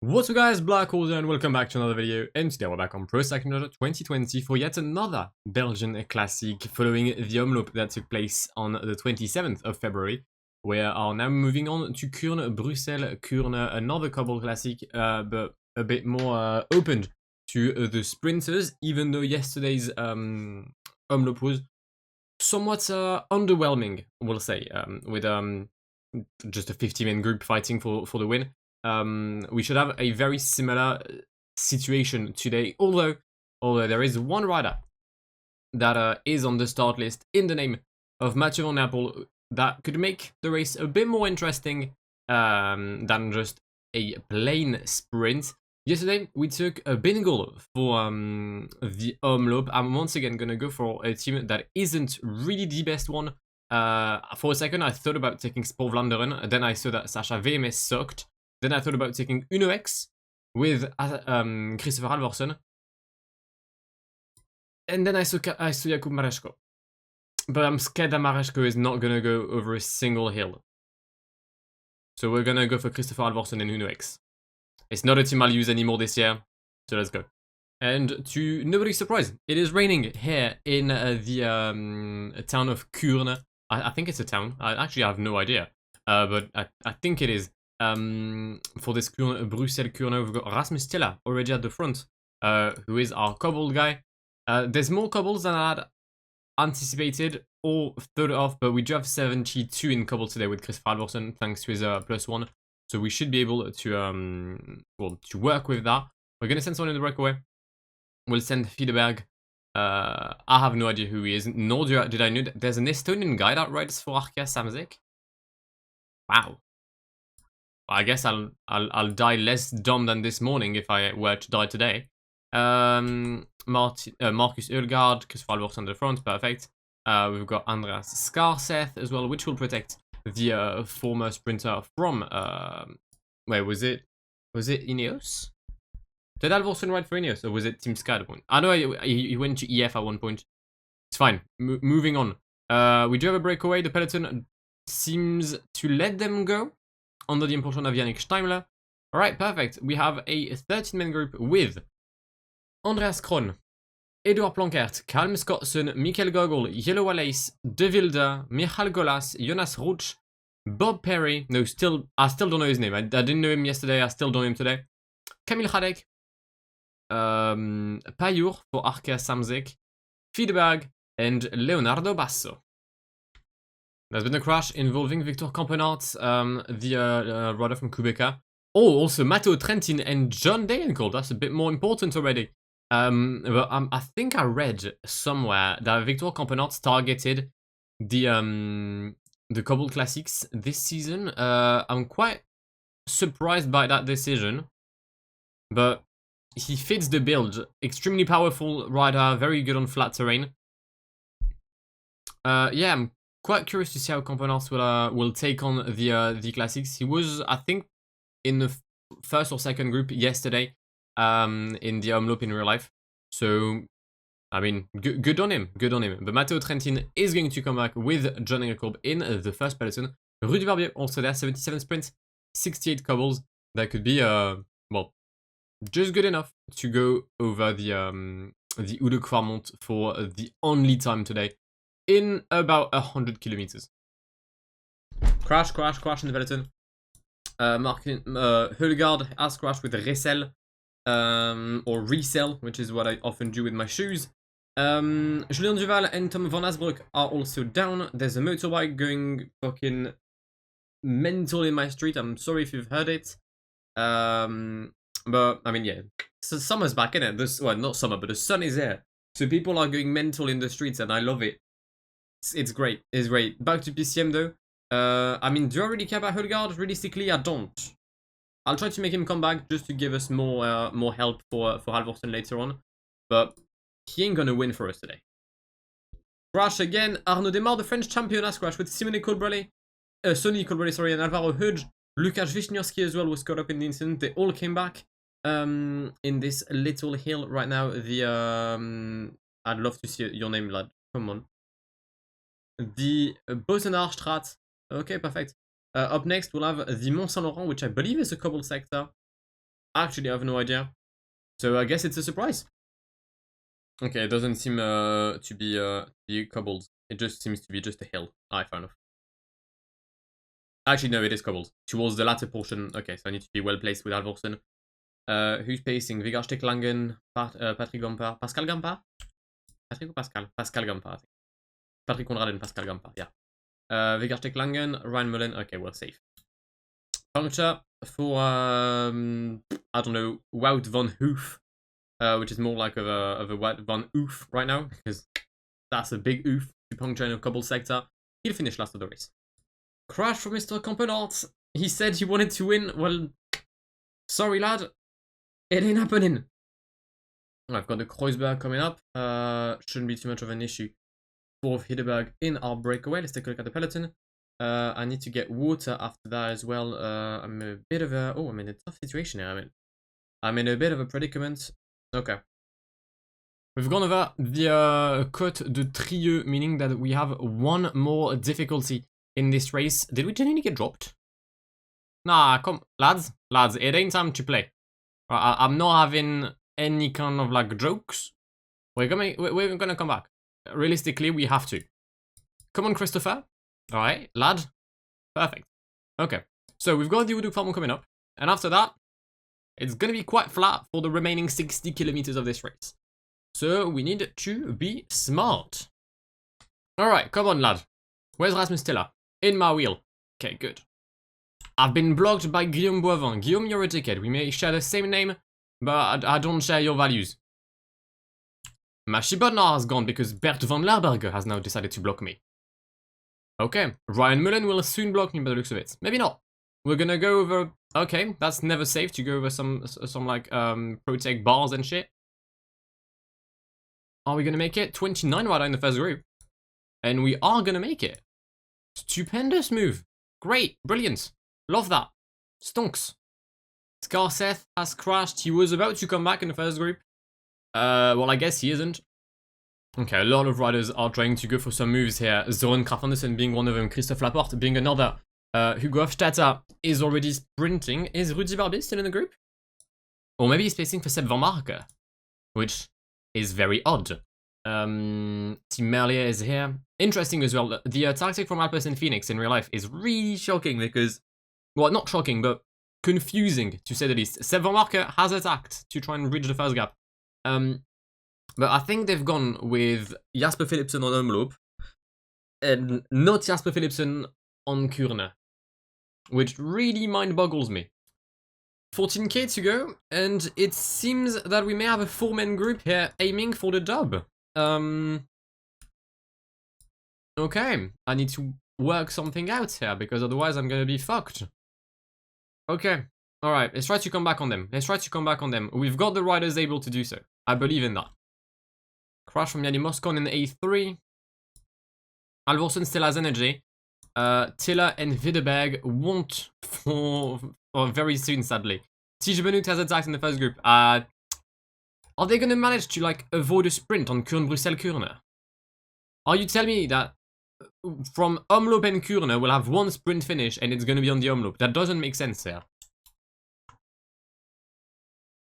What's up guys, Black Hole and welcome back to another video, and today we're back on Pro Cycling 2020 for yet another Belgian classic following the Omloop that took place on the 27th of February. We are now moving on to KUURNE Brusseल KUURNE, another cobble classic, but a bit more opened to the sprinters, even though yesterday's Omloop was somewhat underwhelming, we'll say, with just a 50-man group fighting for the win. We should have a very similar situation today, although there is one rider that is on the start list in the name of Mathieu van Apel that could make the race a bit more interesting than just a plain sprint. Yesterday we took a bingo for the Omloop. I'm once again gonna go for a team that isn't really the best one. For a second I thought about taking Spoor Vlaanderen, then I saw that Sacha VMS sucked. Then I thought about taking UNOX with Christopher Halvorsen. And then I saw Jakub Mareczko. But I'm scared that Mareczko is not gonna go over a single hill. So we're gonna go for Christopher Halvorsen and UNOX. It's not a team I'll use anymore this year, so let's go. And to nobody's surprise, it is raining here in the town of KUURNE. I think it's a town. I actually have no idea. But I think it is. For this Brussels KUURNE, we've got Rasmus Tilla already at the front, who is our cobble guy. There's more cobbles than I had anticipated or thought of, but we do have 72 in cobble today with Chris Halvorsen, thanks to his +1. So we should be able to to work with that. We're gonna send someone in the breakaway. We'll send Fideberg. I have no idea who he is, nor did I know that there's an Estonian guy that rides for Arkea Samsic. Wow. I guess I'll die less dumb than this morning if I were to die today. Marcus Ölgaard, Christopher Halvorsen on the front, perfect. We've got Andreas Skarseth as well, which will protect the former sprinter from where was it? Was it Ineos? Did Halvorsen ride for Ineos, or was it Team Sky at one point? I know he went to EF at one point. It's fine. Moving on. We do have a breakaway. The peloton seems to let them go under the impulsion of Yannick Steimler. Alright, perfect. We have a 13-man group with Andreas Kron, Edouard Plankert, Calum Scottson, Michael Gogol, Yellow Wallace, De Wilde, Michal Golas, Jonas Ruch, Bob Perry. No, I still don't know his name. I didn't know him yesterday. I still don't know him today. Kamil Hadek, Payur for Arkea Samsic, Fideberg, and Leonardo Basso. There's been a crash involving Victor Campenart, the rider from Quebec. Oh, also Matteo Trentin and John Degenkolb. That's a bit more important already. But I think I read somewhere that Victor Campenart targeted the Cobble Classics this season. I'm quite surprised by that decision, but he fits the build. Extremely powerful rider, very good on flat terrain. Yeah, I'm quite curious to see how Campenart will take on the classics. He was, I think, in the first or second group yesterday in the Omloop in real life. So, I mean, good on him, good on him. But Matteo Trentin is going to come back with John Degenkolb in the first peloton. Rudy Barbier also there, 77 sprint, 68 cobbles. That could be, well, just good enough to go over the Oude Kwarmont for the only time today in about 100 kilometers. Crash in the peloton. Hulgaard has crashed with Resell, or Resell, which is what I often do with my shoes. Julien Duval and Tom Van Asbroek are also down. There's a motorbike going fucking mental in my street. I'm sorry if you've heard it. But, I mean, yeah. So summer's back, innit? Well, not summer, but the sun is here. So people are going mental in the streets, and I love it. It's great. It's great. Back to PCM, though. I mean, do I really care about Hulgaard? Realistically, I don't. I'll try to make him come back just to give us more help for Halvorsen later on. But he ain't gonna win for us today. Crash again. Arnaud Demar, the French champion, has crashed with Sonny Colbrelli, sorry, and Alvaro Hudge. Lukasz Wisniewski as well was caught up in the incident. They all came back in this little hill right now. I'd love to see your name, lad. Come on. The Bosenaarstraat. Okay, perfect. Up next, we'll have the Mont Saint Laurent, which I believe is a cobble sector. actually have no idea. So I guess it's a surprise. Okay, it doesn't seem to be cobbled. It just seems to be just a hill. Alright, fair enough. Actually, no, it is cobbled. Towards the latter portion. Okay, so I need to be well placed with Alvorsen. Who's pacing? Vigard Langen, Patrick Gampa, Pascal Gampa? Patrick or Pascal? Pascal Gampa, I think. Patrick Conrad and Pascal Gampa, yeah. Vigard Langen, Ryan Mullen. Okay, we're safe. Puncture for, I don't know, Wout van Hoof. Which is more like of a Wout van Oof right now, because that's a big oof to puncture in a cobble sector. He'll finish last of the race. Crash for Mr. Campenart. He said he wanted to win. Well, sorry, lad. It ain't happening. I've got the Kreuzberg coming up. Shouldn't be too much of an issue for Hideberg in our breakaway. Let's take a look at the peloton. I need to get water after that as well. I'm a bit of a... Oh, I'm in a tough situation here. I'm in a bit of a predicament. Okay. We've gone over the Côte de Trieux, meaning that we have one more difficulty in this race. Did we genuinely get dropped? Nah, come, lads, it ain't time to play. I'm not having any kind of like jokes. We're gonna come back. Realistically, we have to. Come on, Christopher. All right, lad. Perfect. Okay, so we've got the Uduk Farm coming up, and after that, it's gonna be quite flat for the remaining 60 kilometers of this race. So we need to be smart. All right, come on, lad. Where's Rasmus Tiller? In my wheel. Okay, good. I've been blocked by Guillaume Boivin. Guillaume, you're a dickhead. We may share the same name, but I don't share your values. Mashibodnar has gone because Bert van Lerberger has now decided to block me. Okay, Ryan Mullen will soon block me by the looks of it. Maybe not. We're gonna go over... Okay, that's never safe to go over some like, protect bars and shit. Are we gonna make it? 29 rider in the first group. And we are gonna make it. Stupendous move. Great, brilliant. Love that. Stonks. Scarseth has crashed. He was about to come back in the first group. Well, I guess he isn't. Okay, a lot of riders are trying to go for some moves here. Zoran Kraftandersen being one of them. Christophe Laporte being another. Hugo Hofstadter is already sprinting. Is Rudy Barbier still in the group? Or maybe he's pacing for Seb Van Marke, which is very odd. Tim Merlier is here. Interesting as well. The tactic from Alpes and Phoenix in real life is really shocking because, well, not shocking, but confusing to say the least. Seb Van Marke has attacked to try and bridge the first gap. But I think they've gone with Jasper Philipsen on Omloop and not Jasper Philipsen on Kuurne, which really mind boggles me. 14k to go, and it seems that we may have a 4-man group here aiming for the dub. Okay, I need to work something out here because otherwise I'm gonna be fucked. Okay, alright, let's try to come back on them. We've got the riders able to do so. I believe in that. Crash from Yanni Moscon in A3. Alvorsen still has energy. Tiller and Videberg won't for very soon, sadly. Tige Benoit has attacked in the first group. Are they gonna manage to like avoid a sprint on KUURNE Brusssel KUURNE? Are you telling me that from Omloop and KUURNE we'll have one sprint finish and it's gonna be on the Omloop? That doesn't make sense here.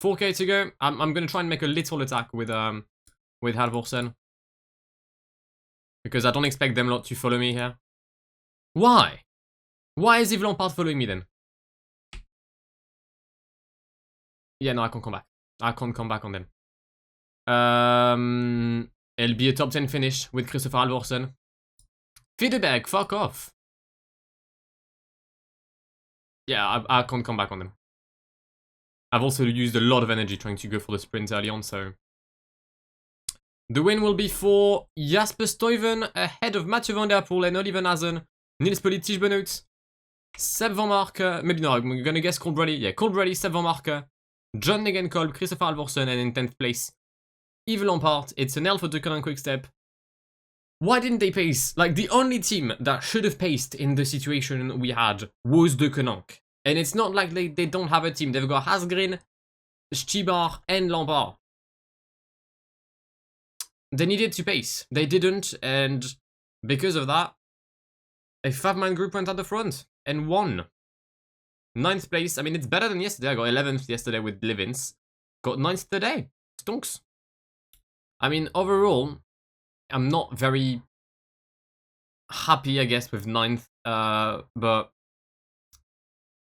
4k to go. I'm gonna try and make a little attack with Halvorsen, because I don't expect them lot to follow me here. Why? Why is Yves Lampard following me then? Yeah, no, I can't come back. I can't come back on them. It'll be a top 10 finish with Christopher Halvorsen. Fideberg, fuck off. Yeah, I can't come back on them. I've also used a lot of energy trying to go for the sprint early on, so... The win will be for Jasper Stuyven, ahead of Mathieu van der Poel and Oliver Nazen, Niels Pollitt, Tige Benoit, Seb Van Marke, maybe no, I'm gonna guess Colbrelli, yeah, Colbrelli, Seb Van Marke, John Negenkolb, Christopher Halvorsen, and in 10th place, Yves Lampard. It's an L for Ducran Quickstep. Why didn't they pace? Like, the only team that should have paced in the situation we had was Ducran. And it's not like they don't have a team. They've got Hasgreen, Stibar, and Lampard. They needed to pace. They didn't, and because of that, a 5-man group went at the front and won. 9th place. I mean, it's better than yesterday. I got 11th yesterday with Livins. Got 9th today. Stonks. I mean, overall, I'm not very happy, I guess, with 9th. But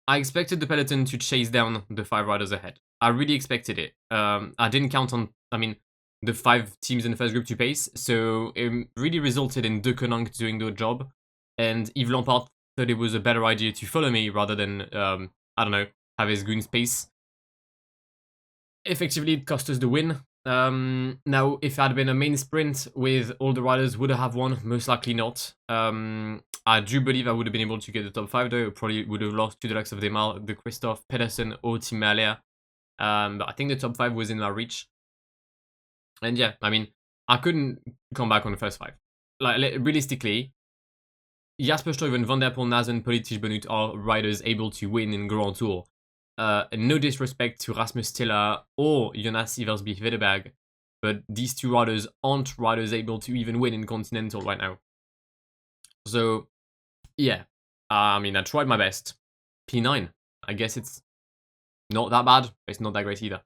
I expected the peloton to chase down the 5 riders ahead. I really expected it. I didn't count on, I mean, the 5 teams in the first group to pace, so it really resulted in De Koninck doing the job, and Yves Lampard thought it was a better idea to follow me rather than, I don't know, have his goons pace. Effectively, it cost us the win. Now, if it had been a main sprint with all the riders, would I have won? Most likely not. I do believe I would have been able to get the top 5 though. Probably would have lost to the likes of Demar, de Christophe, Pedersen, or Team Alea. But I think the top 5 was in our reach. And yeah, I mean, I couldn't come back on the first 5. Like, realistically, Jasper Stuyven, Van der Poel, Nazen, Politic Benut are riders able to win in Grand Tour. No disrespect to Rasmus Stiller or Jonas Iversby Vedeberg, but these 2 riders aren't riders able to even win in Continental right now. So, yeah, I mean, I tried my best. P9, I guess it's not that bad, but it's not that great either.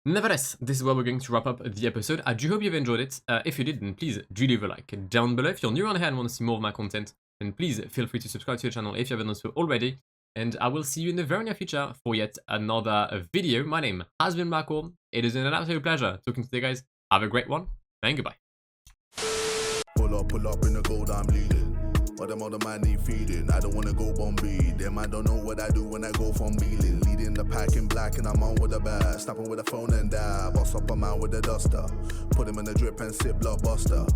Nevertheless, this is where we're going to wrap up the episode. I do hope you've enjoyed it. If you did, then please do leave a like down below. If you're new around here and want to see more of my content, then please feel free to subscribe to the channel if you haven't done so already. And I will see you in the very near future for yet another video. My name has been Marco. It has been an absolute pleasure talking to you guys. Have a great one, and goodbye. Pull up in the gold, I'm leading. But them other man need feeding. I don't wanna go Bombay. Them I don't know what I do when I go from Beeling. Leading the pack in black and I'm on with a bat. Snapping with a phone and dab. Boss up a man with a duster. Put him in the drip and sip blockbuster.